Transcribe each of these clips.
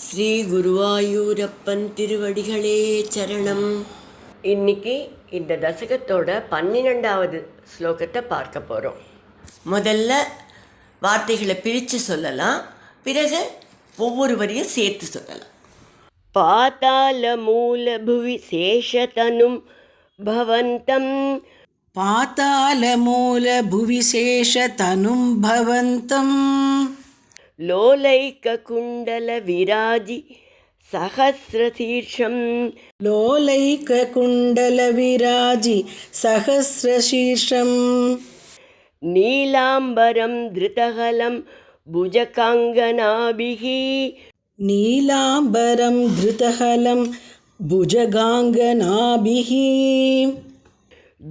ஸ்ரீ குருவாயூரப்பன் திருவடிகளே சரணம். இன்னைக்கு இந்த தசகத்தோட 12வது ஸ்லோகத்தை பார்க்க போகிறோம். முதல்ல வார்த்தைகளை பிரித்து சொல்லலாம், பிறகு ஒவ்வொரு வரியும் சேர்த்து சொல்லலாம். பாதாள மூல புவி சேஷதனும் பவந்தம் பாதாள மூல புவி சேஷதனும் பவந்தம் லோலைக குண்டல விராஜி சஹஸ்ரசீர்ஷம் லோலைக குண்டல விராஜி சஹஸ்ரசீர்ஷம் நீலாம்பரம் திருதகலம் புஜகாங்கனாபிஹி நீலாம்பரம் திருதகலம் புஜகாங்கனாபிஹி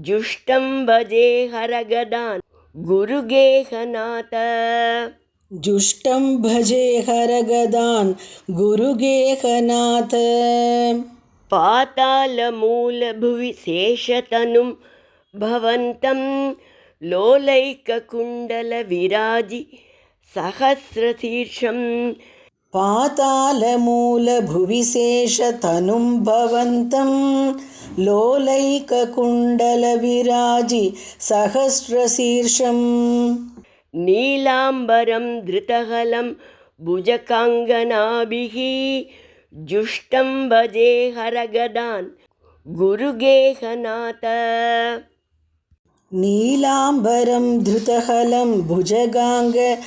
ஜுஷ்டம் பஜே ஹரகதான் குருகேஹநாத जुष्टं भजे हरगदान् गुरुगेहनाथ पातालमूलभुवि शेषतनुं भवन्तं लोलैककुण्डलविराजि सहस्रशीर्षं पातालमूलभुवि शेषतनुं भवन्तं लोलैककुण्डलविराजि सहस्रशीर्षम् நீலாம்பரம் திருதகலம் புஜகாங்கனாபிஹி ஜுஷ்டம் பஜே ஹரகதான் குருகேஹநாத நீலாம்பரம் திருதகலம் புஜகாங்கனாபிஹி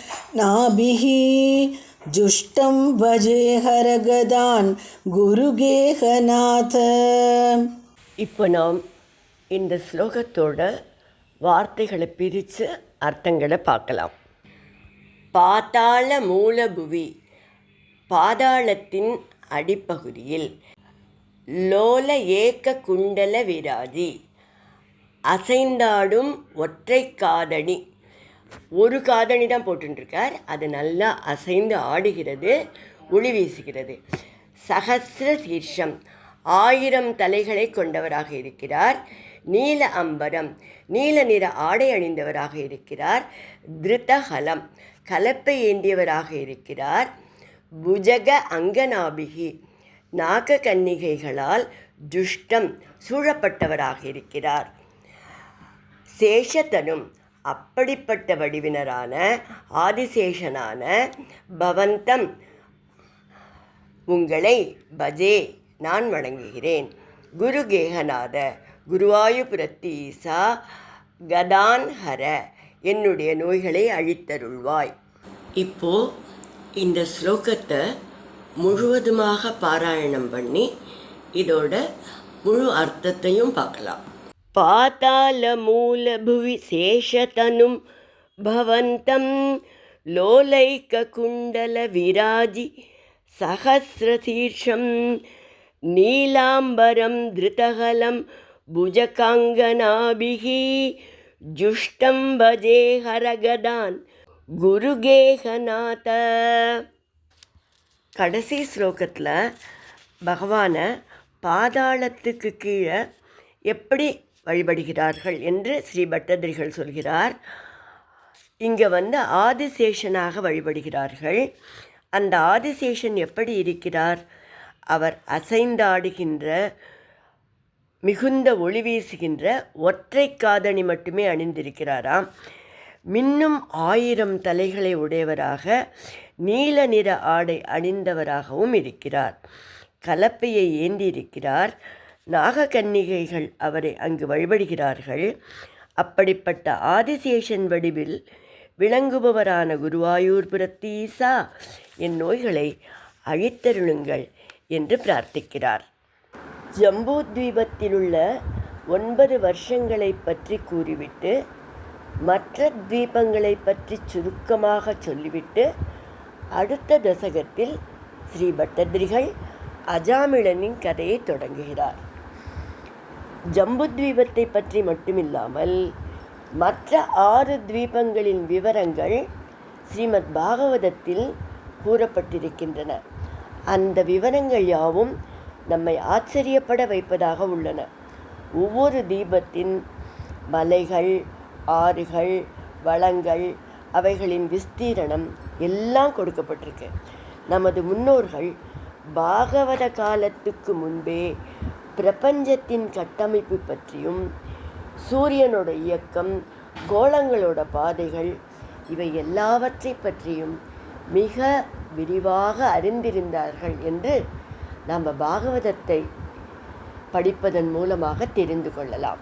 ஜுஷ்டம் பஜே ஹரகதான் குருகேஹநாத. இப்போ நாம் இந்த ஸ்லோகத்தோட வார்த்தைகளை பிரித்து அர்த்தங்களை பார்க்கலாம். பாதாள மூலபுவி, பாதாளத்தின் அடிப்பகுதியில். லோல ஏக்க குண்டல விராஜி, அசைந்தாடும் ஒற்றை காதணி. ஒரு காதணி தான் போட்டுருக்கார், அது நல்லா அசைந்து ஆடுகிறது, ஒளி வீசுகிறது. சஹஸ்ர சீர்ஷம், 1000 தலைகளை கொண்டவராக இருக்கிறார். நீல அம்பரம், நீல நிற ஆடை அணிந்தவராக இருக்கிறார். திருதஹலம், கலப்பை ஏந்தியவராக இருக்கிறார். புஜக அங்கனாபிகி, நாக கன்னிகைகளால் ஜுஷ்டம் சூழப்பட்டவராக இருக்கிறார். சேஷதனும், அப்படிப்பட்ட வடிவினரான ஆதிசேஷனான பவந்தம், உங்களை பஜே நான் வணங்குகிறேன். குருகேஹநாத, குருவாயூபுரத்தி ஈசா, கதான் ஹர, என்னுடைய நோய்களை அழித்தருள்வாய். இப்போ இந்த ஸ்லோகத்தை முழுவதுமாக பாராயணம் பண்ணி இதோட முழு அர்த்தத்தையும் பார்க்கலாம். பாதாள மூல புவி சேஷதனும் பவந்தம் லோலைக குண்டல விராஜி சஹஸ்ரசீர்ஷம் நீலாம்பரம் திருதகலம் புஜகாங்கனாபிஹி ஜுஷ்டம் பஜே ஹரகதான் குருகேஹநாத. கடைசி ஸ்லோகத்தில் பகவானை பாதாளத்துக்கு கீழே எப்படி வழிபடுகிறார்கள் என்று ஸ்ரீ பட்டதிரிகள் சொல்கிறார். இங்கே ஆதிசேஷனாக வழிபடுகிறார்கள். அந்த ஆதிசேஷன் எப்படி இருக்கிறார்? அவர் அசைந்தாடுகின்ற, மிகுந்த ஒளி வீசுகின்ற ஒற்றை காதணி மட்டுமே அணிந்திருக்கிறாராம். மின்னும் 1000 தலைகளை உடையவராக நீல நிற ஆடை அணிந்தவராகவும் இருக்கிறார். கலப்பையை ஏந்தியிருக்கிறார். நாகக்கன்னிகைகள் அவரை அங்கு வழிபடுகிறார்கள். அப்படிப்பட்ட ஆதிசேஷன் வடிவில் விளங்குபவரான குருவாயூர்புரத்தி ஈசா, என் நோய்களை அழித்தருளுங்கள் என்று பிரார்த்திக்கிறார். ஜம்பூத்வீபத்திலுள்ள 9 வருஷங்களை பற்றி கூறிவிட்டு மற்ற தீபங்களை பற்றி சுருக்கமாக சொல்லிவிட்டு அடுத்த தசகத்தில் ஸ்ரீ பட்டதிரிகள் அஜாமிளனின் கதையை தொடங்குகிறார். ஜம்புத்வீபத்தை பற்றி மட்டுமில்லாமல் மற்ற 6 தீபங்களின் விவரங்கள் ஸ்ரீமத் பாகவதத்தில் கூறப்பட்டிருக்கின்றன. அந்த விவரங்கள் யாவும் நம்மை ஆச்சரியப்பட வைப்பதாக உள்ளன. ஒவ்வொரு தீபத்தின் மலைகள், ஆறுகள், வளங்கள், அவைகளின் விஸ்தீரணம் எல்லாம் கொடுக்கப்பட்டிருக்கு. நமது முன்னோர்கள் பாகவத காலத்துக்கு முன்பே பிரபஞ்சத்தின் கட்டமைப்பு பற்றியும் சூரியனோட இயக்கம், கோளங்களோட பாதைகள், இவை எல்லாவற்றை பற்றியும் மிக விரிவாக அறிந்திருந்தார்கள் என்று நாம் பாகவதத்தை படிப்பதன் மூலமாக தெரிந்து கொள்ளலாம்.